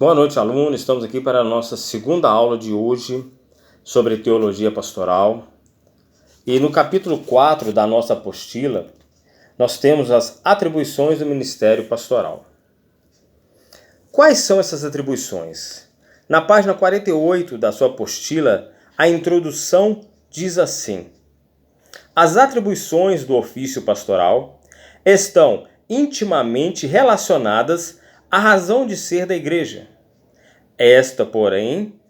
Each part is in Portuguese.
Boa noite, aluno. Estamos aqui para a nossa segunda aula de hoje sobre teologia pastoral. E no capítulo 4 da nossa apostila, nós temos as atribuições do ministério pastoral. Quais são essas atribuições? Na página 48 da sua apostila, a introdução diz assim: as atribuições do ofício pastoral estão intimamente relacionadas à razão de ser da igreja. Esta, porém,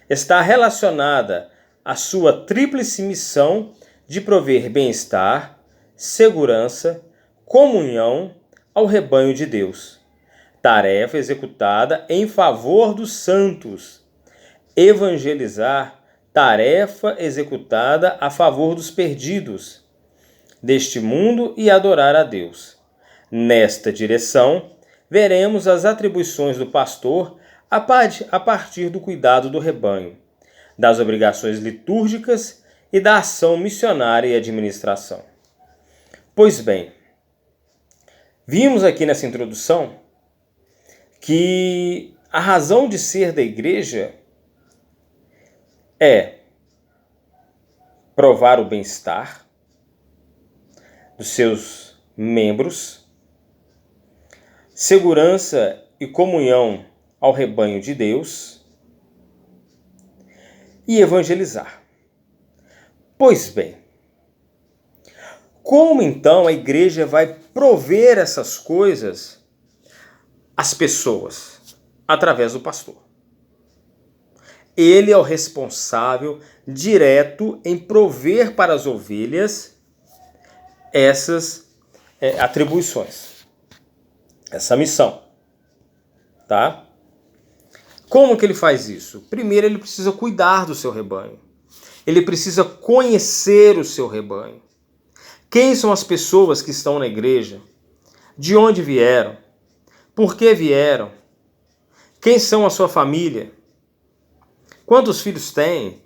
está relacionada à sua tríplice missão de prover bem-estar, segurança, comunhão ao rebanho de Deus. Tarefa executada em favor dos santos. Evangelizar, tarefa executada a favor dos perdidos deste mundo e adorar a Deus. Nesta direção, veremos as atribuições do pastor a partir do cuidado do rebanho, das obrigações litúrgicas e da ação missionária e administração. Pois bem, vimos aqui nessa introdução que a razão de ser da igreja é provar o bem-estar dos seus membros, segurança e comunhão ao rebanho de Deus e evangelizar. Pois bem, como então a igreja vai prover essas coisas às pessoas? Através do pastor. Ele é o responsável direto em prover para as ovelhas essas atribuições, essa missão, tá? Como que ele faz isso? Primeiro, ele precisa cuidar do seu rebanho. Ele precisa conhecer o seu rebanho. Quem são as pessoas que estão na igreja? De onde vieram? Por que vieram? Quem são a sua família? Quantos filhos têm?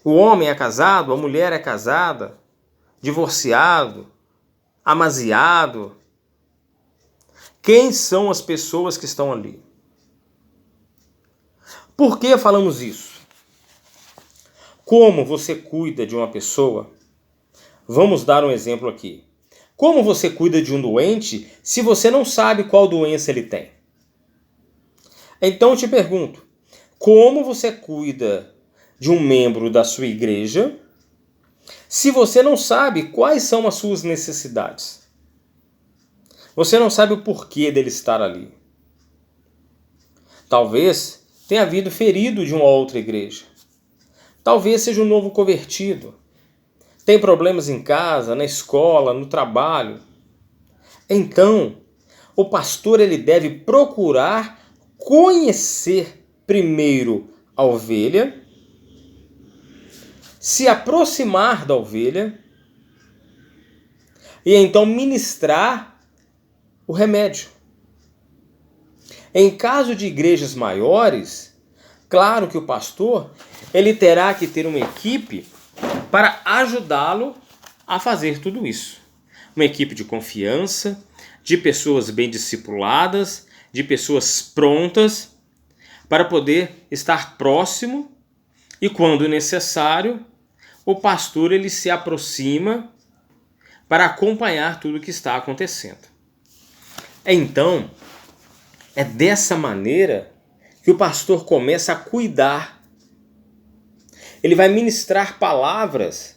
O homem é casado? A mulher é casada? Divorciado? Amaziado? Quem são as pessoas que estão ali? Por que falamos isso? Como você cuida de uma pessoa? Vamos dar um exemplo aqui. Como você cuida de um doente se você não sabe qual doença ele tem? Então eu te pergunto, como você cuida de um membro da sua igreja se você não sabe quais são as suas necessidades? Você não sabe o porquê dele estar ali. Talvez tenha havido ferido de uma outra igreja. Talvez seja um novo convertido. Tem problemas em casa, na escola, no trabalho. Então, o pastor ele deve procurar conhecer primeiro a ovelha, se aproximar da ovelha e então ministrar o remédio. Em caso de igrejas maiores, claro que o pastor ele terá que ter uma equipe para ajudá-lo a fazer tudo isso. Uma equipe de confiança, de pessoas bem discipuladas, de pessoas prontas para poder estar próximo e, quando necessário, o pastor ele se aproxima para acompanhar tudo o que está acontecendo. Então, é dessa maneira que o pastor começa a cuidar. Ele vai ministrar palavras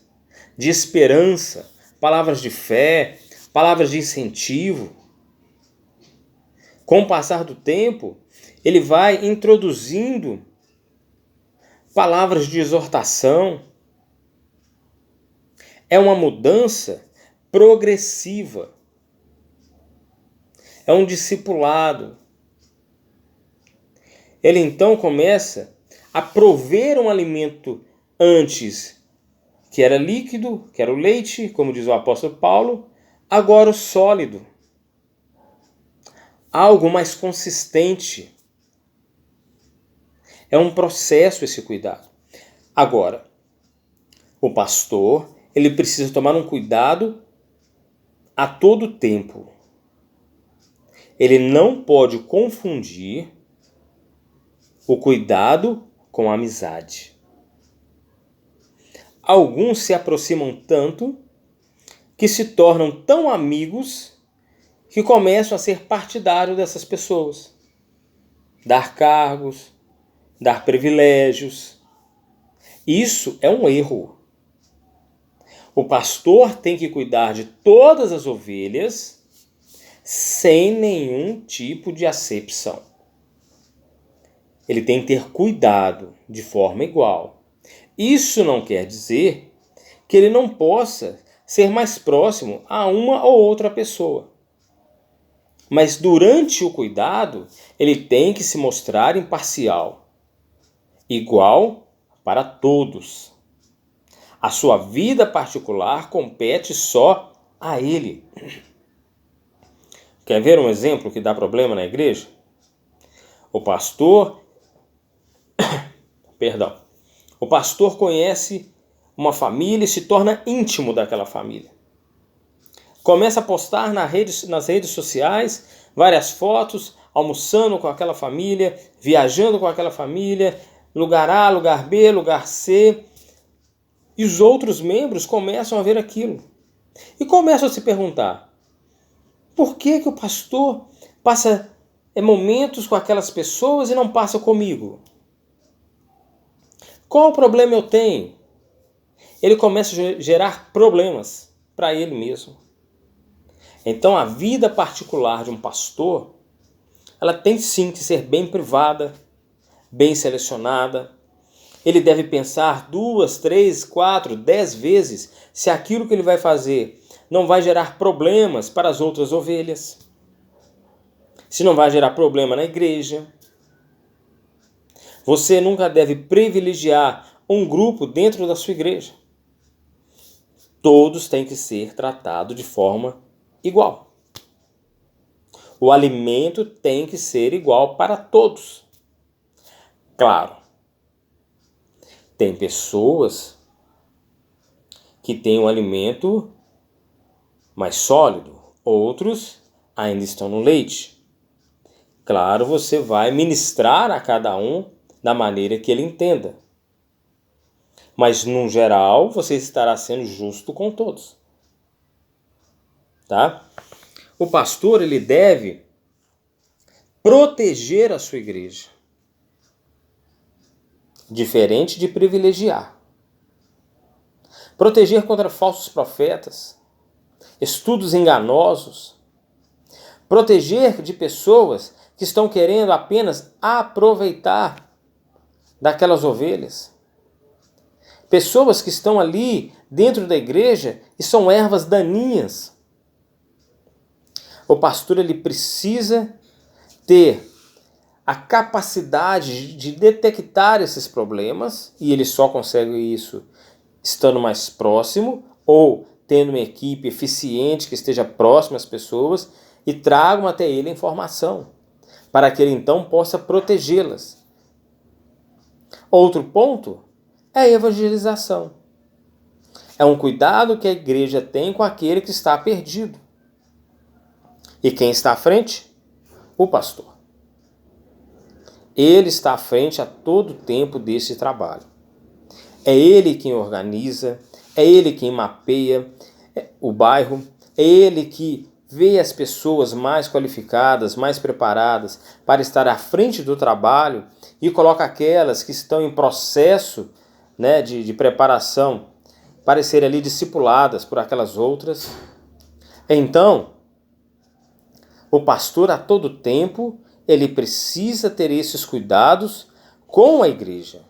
de esperança, palavras de fé, palavras de incentivo. Com o passar do tempo, ele vai introduzindo palavras de exortação. É uma mudança progressiva. É um discipulado. Ele então começa a prover um alimento antes, que era líquido, que era o leite, como diz o apóstolo Paulo, agora o sólido. Algo mais consistente. É um processo esse cuidado. Agora, o pastor, ele precisa tomar um cuidado a todo tempo. Ele não pode confundir o cuidado com a amizade. Alguns se aproximam tanto que se tornam tão amigos que começam a ser partidários dessas pessoas. Dar cargos, dar privilégios. Isso é um erro. O pastor tem que cuidar de todas as ovelhas sem nenhum tipo de acepção. Ele tem que ter cuidado de forma igual. Isso não quer dizer que ele não possa ser mais próximo a uma ou outra pessoa. Mas durante o cuidado, ele tem que se mostrar imparcial, igual para todos. A sua vida particular compete só a ele. Quer ver um exemplo que dá problema na igreja? O pastor conhece uma família e se torna íntimo daquela família. Começa a postar nas redes sociais várias fotos, almoçando com aquela família, viajando com aquela família, lugar A, lugar B, lugar C. E os outros membros começam a ver aquilo. E começam a se perguntar, por que o pastor passa momentos com aquelas pessoas e não passa comigo? Qual problema eu tenho? Ele começa a gerar problemas para ele mesmo. Então a vida particular de um pastor, ela tem sim que ser bem privada, bem selecionada. Ele deve pensar 2, 3, 4, 10 vezes se aquilo que ele vai fazer não vai gerar problemas para as outras ovelhas. Se não vai gerar problema na igreja. Você nunca deve privilegiar um grupo dentro da sua igreja. Todos têm que ser tratados de forma igual. O alimento tem que ser igual para todos. Claro, tem pessoas que têm um alimento mais sólido, outros ainda estão no leite. Claro, você vai ministrar a cada um da maneira que ele entenda. Mas, no geral, você estará sendo justo com todos. Tá? O pastor, ele deve proteger a sua igreja. Diferente de privilegiar. Proteger contra falsos profetas, estudos enganosos. Proteger de pessoas que estão querendo apenas aproveitar daquelas ovelhas. Pessoas que estão ali dentro da igreja e são ervas daninhas. O pastor, ele precisa ter a capacidade de detectar esses problemas, e ele só consegue isso estando mais próximo ou tendo uma equipe eficiente que esteja próxima às pessoas e tragam até ele a informação, para que ele então possa protegê-las. Outro ponto é a evangelização. É um cuidado que a igreja tem com aquele que está perdido. E quem está à frente? O pastor. Ele está à frente a todo tempo desse trabalho. É ele quem organiza, é ele quem mapeia o bairro, é ele que vê as pessoas mais qualificadas, mais preparadas para estar à frente do trabalho e coloca aquelas que estão em processo, né, de preparação para serem ali discipuladas por aquelas outras. Então, o pastor a todo tempo, ele precisa ter esses cuidados com a igreja.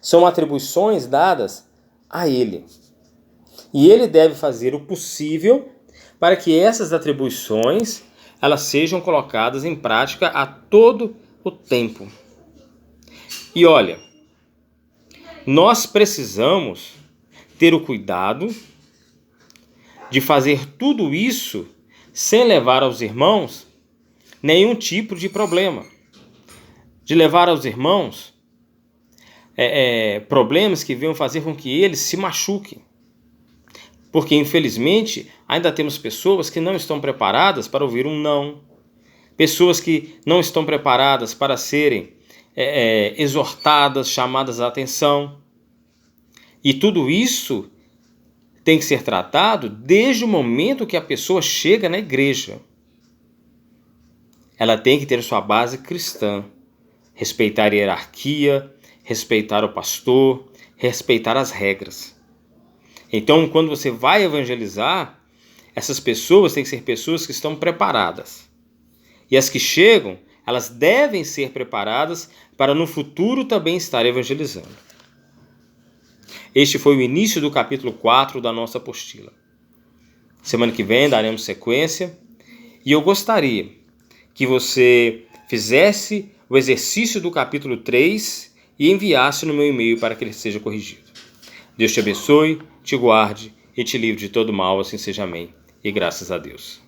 São atribuições dadas a ele. E ele deve fazer o possível para que essas atribuições elas sejam colocadas em prática a todo o tempo. E olha, nós precisamos ter o cuidado de fazer tudo isso sem levar aos irmãos nenhum tipo de problema. De levar aos irmãos problemas que venham fazer com que eles se machuquem. Porque, infelizmente, ainda temos pessoas que não estão preparadas para ouvir um não. Pessoas que não estão preparadas para serem exortadas, chamadas à atenção. E tudo isso tem que ser tratado desde o momento que a pessoa chega na igreja. Ela tem que ter sua base cristã, respeitar a hierarquia, respeitar o pastor, respeitar as regras. Então, quando você vai evangelizar, essas pessoas têm que ser pessoas que estão preparadas. E as que chegam, elas devem ser preparadas para no futuro também estar evangelizando. Este foi o início do capítulo 4 da nossa apostila. Semana que vem daremos sequência e eu gostaria que você fizesse o exercício do capítulo 3 e enviasse no meu e-mail para que ele seja corrigido. Deus te abençoe, te guarde e te livre de todo mal, assim seja amém. E graças a Deus.